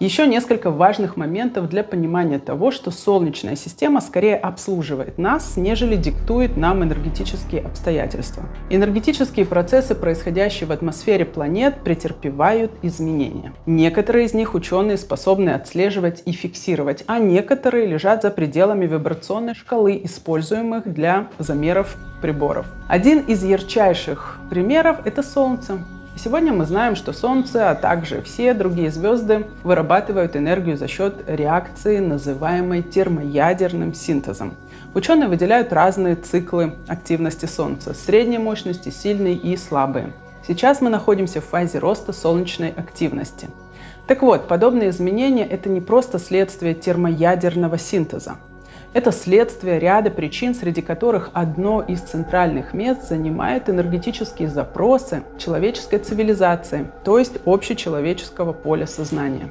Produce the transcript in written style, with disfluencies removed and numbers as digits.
Еще несколько важных моментов для понимания того, что Солнечная система скорее обслуживает нас, нежели диктует нам энергетические обстоятельства. Энергетические процессы, происходящие в атмосфере планет, претерпевают изменения. Некоторые из них ученые способны отслеживать и фиксировать, а некоторые лежат за пределами вибрационной шкалы, используемых для замеров приборов. Один из ярчайших примеров – это Солнце. Сегодня мы знаем, что Солнце, а также все другие звезды вырабатывают энергию за счет реакции, называемой термоядерным синтезом. Ученые выделяют разные циклы активности Солнца – средней мощности, сильные и слабые. Сейчас мы находимся в фазе роста солнечной активности. Так вот, подобные изменения – это не просто следствие термоядерного синтеза. Это следствие ряда причин, среди которых одно из центральных мест занимают энергетические запросы человеческой цивилизации, то есть общечеловеческого поля сознания.